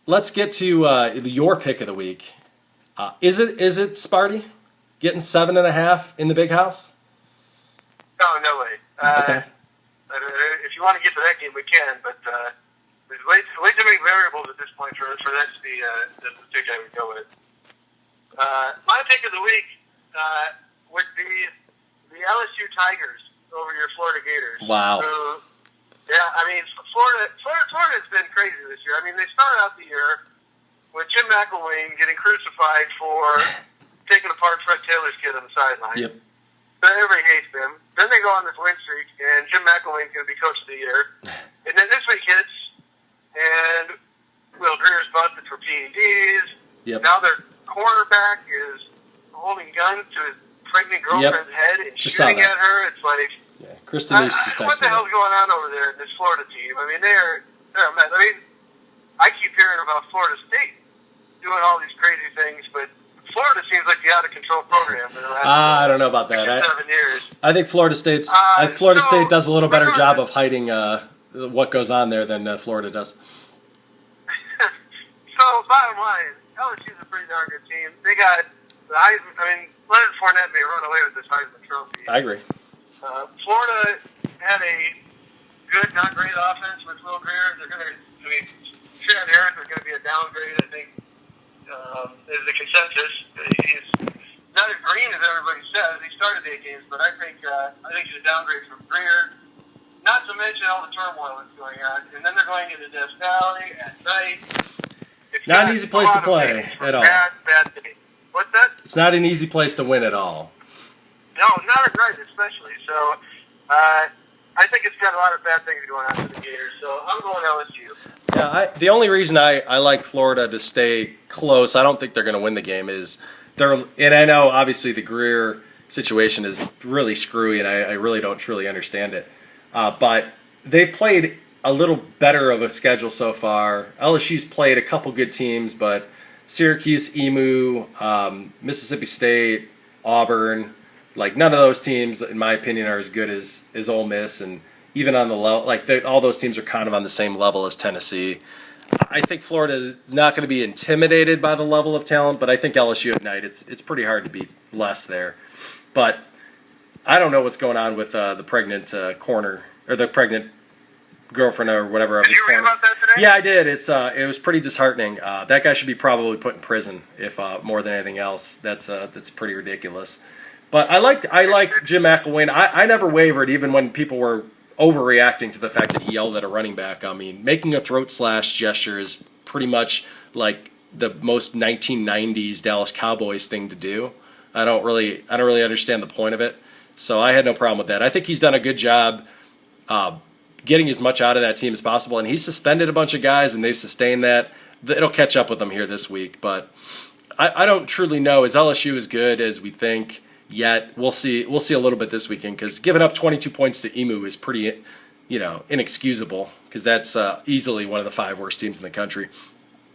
let's get to your pick of the week. Is it Sparty getting 7.5 in the big house? No way. Okay. If you want to get to that game, we can, but there's way too many variables at this point for that to be the pick I would go with. My pick of the week would be the LSU Tigers over your Florida Gators. Wow. Who, yeah, I mean, Florida's been crazy this year. I mean, they started out the year with Jim McElwain getting crucified for taking apart Fred Taylor's kid on the sideline. Yep. Everybody hates them. Then they go on this win streak, and Jim McElwain's going to be coach of the year. And then this week hits, and Will Greer's busted for PEDs. Yep. Now their cornerback is holding guns to his pregnant girlfriend's head and shooting at her. It's like, yeah, Kristen East just what the hell's going on over there in this Florida team? I mean, they're a mess. I mean, I keep hearing about Florida State doing all these crazy things, but Florida seems like the out-of-control program for the last I don't know about that. 7 years. I think Florida State does a little better job of hiding what goes on there than Florida does. So, bottom line, LSU's a pretty darn good team. They got the Heisman. I mean, Leonard Fournette may run away with this Heisman Trophy. I agree. Florida had a good, not great offense with Will Greer. They're going to, I mean, Chad Harris is going to be a downgrade, I think, is the consensus. He's not as green as everybody says. He started 8 games, but I think he's a downgrade from Greer. Not to mention all the turmoil that's going on. And then they're going into Death Valley at night. It's not an easy place to play at all. Bad day. What's that? It's not an easy place to win at all. No, not at night especially. So I think it's got a lot of bad things going on for the Gators. So I'm going LSU. Yeah, the only reason I like Florida to stay close, I don't think they're going to win the game, is and I know obviously the Greer situation is really screwy, and I really don't truly understand it. But they've played a little better of a schedule so far. LSU's played a couple good teams, but Syracuse, EMU, Mississippi State, Auburn, like none of those teams, in my opinion, are as good as Ole Miss, and even on the level, all those teams are kind of on the same level as Tennessee. I think Florida is not going to be intimidated by the level of talent, but I think LSU at night, it's pretty hard to beat less there. But I don't know what's going on with the pregnant corner, or the pregnant girlfriend or whatever. Did you read about that today? Yeah, I did. It was pretty disheartening. That guy should be probably put in prison, if more than anything else. That's pretty ridiculous. But I like Jim McElwain. I never wavered, even when people were overreacting to the fact that he yelled at a running back. I mean, making a throat slash gesture is pretty much like the most 1990s Dallas Cowboys thing to do. I don't really understand the point of it. So I had no problem with that. I think he's done a good job getting as much out of that team as possible, and he's suspended a bunch of guys, and they've sustained that. It'll catch up with them here this week, but I don't truly know. Is LSU as good as we think yet? We'll see a little bit this weekend, because giving up 22 points to EMU is pretty, inexcusable, because that's easily one of the 5 worst teams in the country.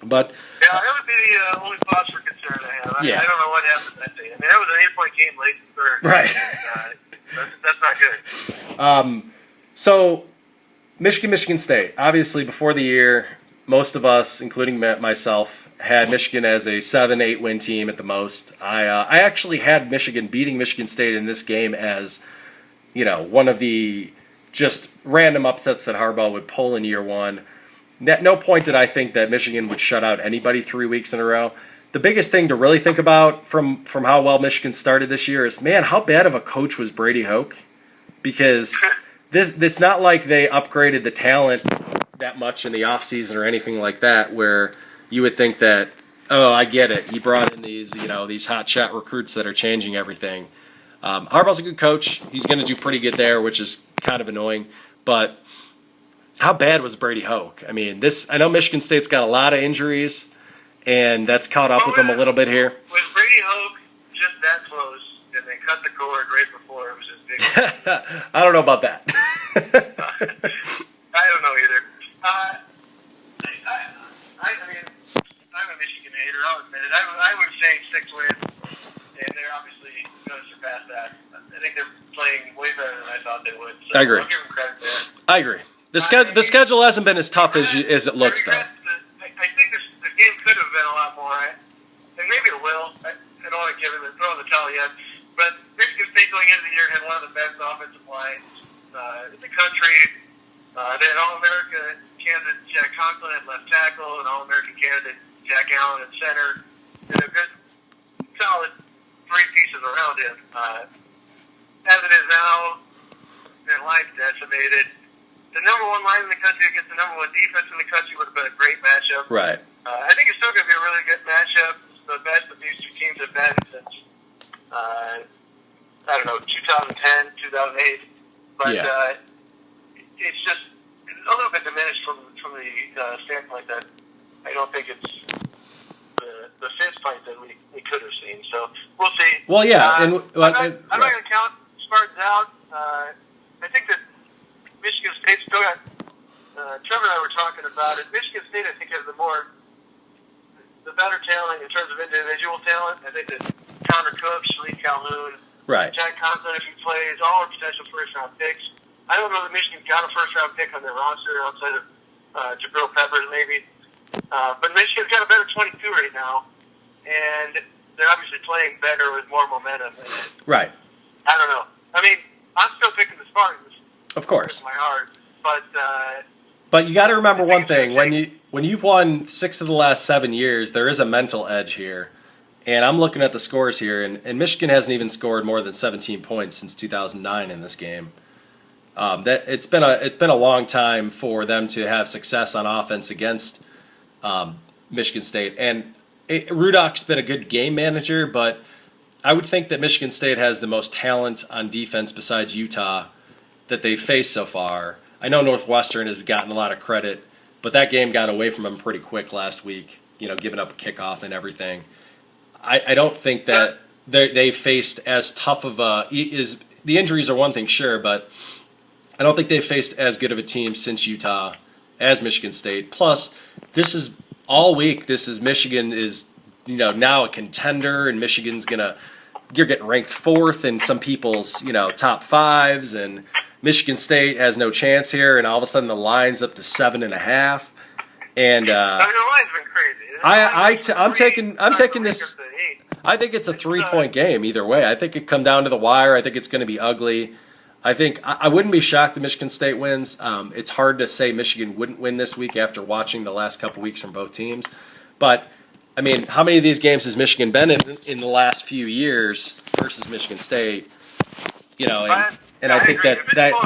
But yeah, that would be the only cause for concern I have. I don't know what happened that day. I mean, that was an 8-point game late in the third. Right. That's not good. So Michigan State. Obviously, before the year, most of us, including myself, had Michigan as a 7-8 win team at the most. I actually had Michigan beating Michigan State in this game as, one of the just random upsets that Harbaugh would pull in year one. At no point did I think that Michigan would shut out anybody 3 weeks in a row. The biggest thing to really think about from how well Michigan started this year is, man, how bad of a coach was Brady Hoke? Because it's not like they upgraded the talent that much in the offseason or anything like that, where you would think that, oh, I get it. He brought in these hot shot recruits that are changing everything. Harbaugh's a good coach. He's going to do pretty good there, which is kind of annoying. But how bad was Brady Hoke? I mean, I know Michigan State's got a lot of injuries, and that's caught up with them a little bit here. Was Brady Hoke just that close, and they cut the cord right before it was just big? I don't know about that. I don't know either. I mean, I'm a Michigan hater. I'll admit it. I would say 6 wins, and they're obviously going to surpass that. I think they're playing way better than I thought they would. So I agree. I'll give them credit there. I agree. The schedule hasn't been as tough as it looks, though. I think the game could have been a lot more. And maybe it will. I don't want to give him throw in the towel yet. But Michigan State going into the year had one of the best offensive lines in the country. They had All-America candidate Jack Conklin at left tackle and All-American candidate Jack Allen at center. And a good, solid three pieces around him. As it is now, their line's decimated. The number one line in the country against the number one defense in the country would have been a great matchup. Right. I think it's still going to be a really good matchup. It's the best that these two teams have been since, I don't know, 2010, 2008. But it's just a little bit diminished from the standpoint that I don't think it's the fist fight that we could have seen. So we'll see. Well, yeah. I'm not going to count Spartans out. I think that Michigan State still got, Trevor and I were talking about it. Michigan State, I think, has the better talent in terms of individual talent. I think that Connor Cook, Shalik Calhoun, Jack Conklin, if he plays, all are potential first-round picks. I don't know that Michigan's got a first-round pick on their roster outside of Jabril Peppers, maybe. But Michigan's got a better 22 right now, and they're obviously playing better with more momentum. Right. I don't know. I mean, I'm still picking the Spartans. Of course. My heart, but you got to remember one thing: when you've won 6 of the last 7 years, there is a mental edge here. And I'm looking at the scores here, and Michigan hasn't even scored more than 17 points since 2009 in this game. That it's been a long time for them to have success on offense against Michigan State. And Rudolph's been a good game manager, but I would think that Michigan State has the most talent on defense besides Utah that they've faced so far. I know Northwestern has gotten a lot of credit, but that game got away from them pretty quick last week, giving up a kickoff and everything. I don't think that they faced as tough of the injuries are one thing, sure, but I don't think they've faced as good of a team since Utah as Michigan State. Plus, this is all week. Michigan is now a contender, and Michigan's you're getting ranked 4th in some people's top 5s, and Michigan State has no chance here, and all of a sudden the line's up to 7.5. And the line's been crazy. I'm taking this. I think it's a 3-point game either way. I think it come down to the wire. I think it's going to be ugly. I think I wouldn't be shocked if Michigan State wins. It's hard to say Michigan wouldn't win this week after watching the last couple weeks from both teams. But I mean, how many of these games has Michigan been in the last few years versus Michigan State? And I think that could change. I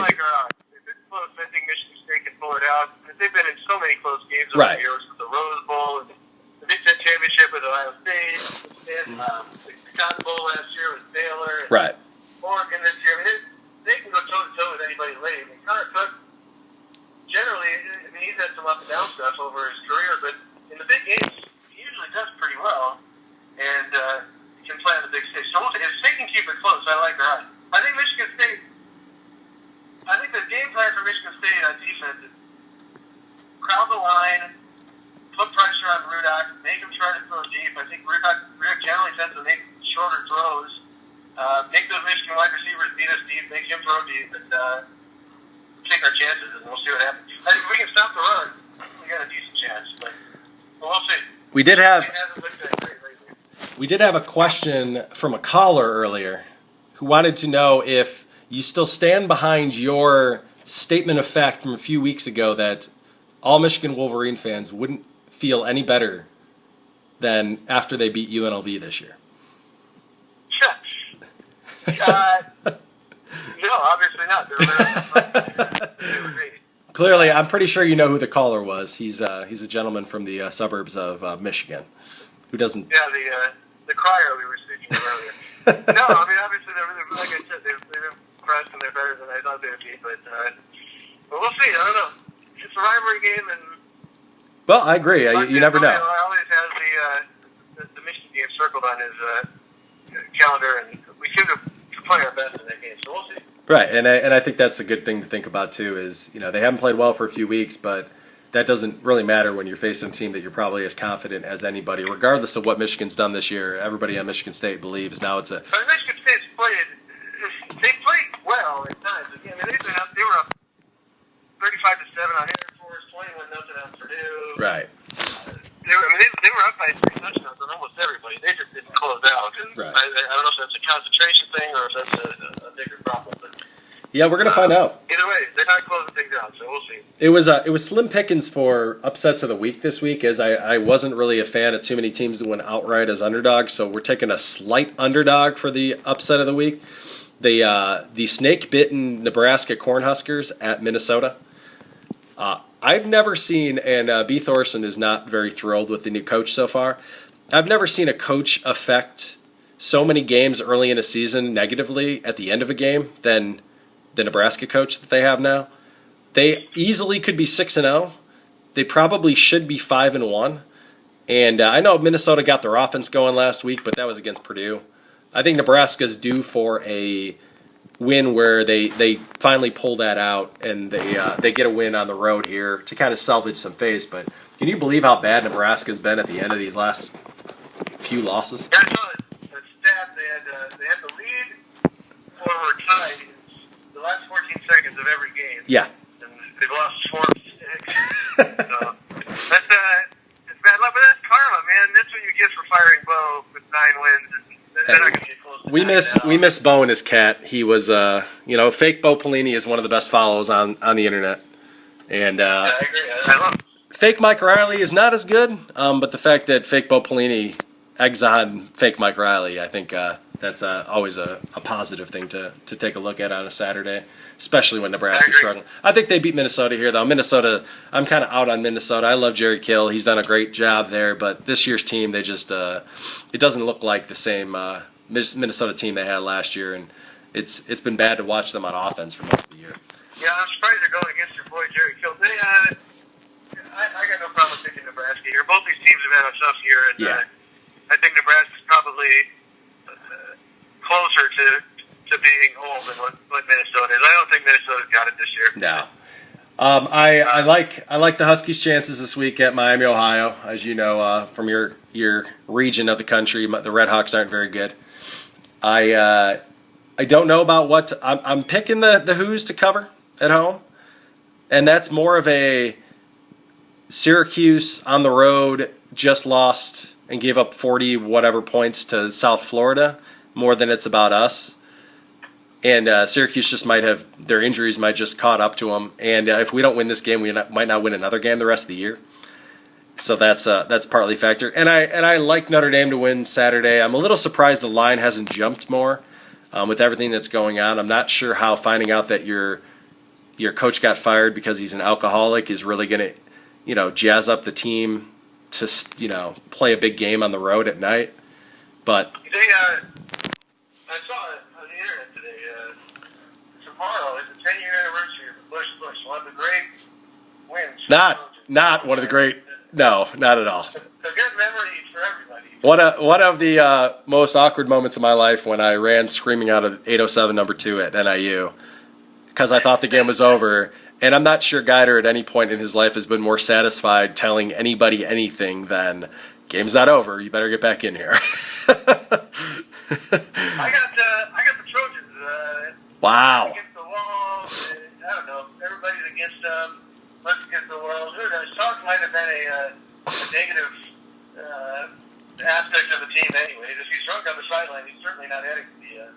like our odds. If it's close, I think Michigan State can pull it out. They've been in so many close games over the years with the Rose Bowl, and the Big Ten Championship with Ohio State, and the Cotton Bowl last year with Baylor, and Oregon this year. I mean, they can go toe-to-toe with anybody late. And Connor Cook, generally, he's had some up and down stuff over his career, but in the big games, he usually does pretty well, and can play on the big stage. So if they can keep it close, I like their odds. I think the game plan for Michigan State on defense is crowd the line, put pressure on Rudolph, make him try to throw deep. I think Rudolph generally tends to make shorter throws. Make those Michigan wide receivers beat us deep, make him throw deep, and take our chances, and we'll see what happens. I think if we can stop the run, we got a decent chance, but we'll see. We did have a question from a caller earlier who wanted to know if you still stand behind your statement of fact from a few weeks ago that all Michigan Wolverine fans wouldn't feel any better than after they beat UNLV this year. No, obviously not. Clearly, I'm pretty sure you know who the caller was. He's a gentleman from the suburbs of Michigan who doesn't. Yeah, the crier we were speaking of earlier. No, I mean obviously like I said, they've impressed and they're better than I thought they would be. But we'll see. I don't know. It's a rivalry game, and well, I agree. You never know. I always has the Michigan game circled on his calendar, and we seem to play our best in that game. So we'll see. Right, and I think that's a good thing to think about too. Is they haven't played well for a few weeks, but that doesn't really matter when you're facing a team that you're probably as confident as anybody, regardless of what Michigan's done this year. Everybody on Michigan State believes now it's a. But Michigan State's they played well at times. I mean, they were up 35-7 on Air Force, 21-0 on Purdue. Right. they were up by 3 touchdowns on almost everybody. They just didn't close out. And Right. I don't know if that's a concentration thing or if that's a bigger problem. But Yeah, we're gonna find out. either way, they're not closing things out, so we'll see. It was slim pickings for upsets of the week this week, as I wasn't really a fan of too many teams that went outright as underdogs. So we're taking a slight underdog for the upset of the week. The snake-bitten Nebraska Cornhuskers at Minnesota. I've never seen, and B. Thorson is not very thrilled with the new coach so far. I've never seen a coach affect so many games early in a season negatively at the end of a game than the Nebraska coach that they have now. They easily could be 6-0. They probably should be 5-1. And I know Minnesota got their offense going last week, but that was against Purdue. I think Nebraska's due for a win where they finally pull that out and they get a win on the road here to kind of salvage some face. But can you believe how bad Nebraska's been at the end of these last few losses? Yeah, I saw the stat. They had the lead or were tied in the last 14 seconds of every game. Yeah. And they've lost 4 of 6. So that's it's bad luck, but that's karma, man. That's what you get for firing Bo with 9 wins. They're not going to get close to We miss Bo and his cat. He was fake Bo Pelini is one of the best follows on the internet. And yeah, I agree. I love it. fake Mike Riley is not as good, but the fact that fake Bo Pelini eggs on fake Mike Riley, I think that's always a positive thing to take a look at on a Saturday, especially when Nebraska's struggling. I think they beat Minnesota here, though. Minnesota, I'm kind of out on Minnesota. I love Jerry Kill. He's done a great job there, but this year's team, they just it doesn't look like the same Minnesota team they had last year, and it's been bad to watch them on offense for most of the year. Yeah, I'm surprised they're going against your boy Jerry Kill. I got no problem picking Nebraska here. Both these teams have had a tough year, and I think Nebraska's probably closer to being whole than what Minnesota is. I don't think Minnesota's got it this year. No. I like the Huskies' chances this week at Miami, Ohio. As you know, from your region of the country, the Red Hawks aren't very good. I don't know about I'm picking the Who's to cover at home, and that's more of a Syracuse on the road just lost and gave up 40 whatever points to South Florida more than it's about us. And Syracuse just might have their injuries might just caught up to them. And if we don't win this game, we might not win another game the rest of the year. So that's partly a factor. And I like Notre Dame to win Saturday. I'm a little surprised the line hasn't jumped more with everything that's going on. I'm not sure how finding out that your coach got fired because he's an alcoholic is really going to jazz up the team to play a big game on the road at night. But I saw it on the internet today. Tomorrow is the 10-year anniversary of Bush. One of the great wins. Not one of the great. No, not at all. A good memory for everybody. One of the most awkward moments of my life when I ran screaming out of 807 number 2 at NIU because I thought the game was over. And I'm not sure Guider at any point in his life has been more satisfied telling anybody anything than game's not over. You better get back in here. I got the Trojans. Wow. Against the wall. I don't know. Everybody's against them. Let's against the world. Who knows? Talk might have been a negative aspect of the team anyway. If he's drunk on the sideline, he's certainly not adding to the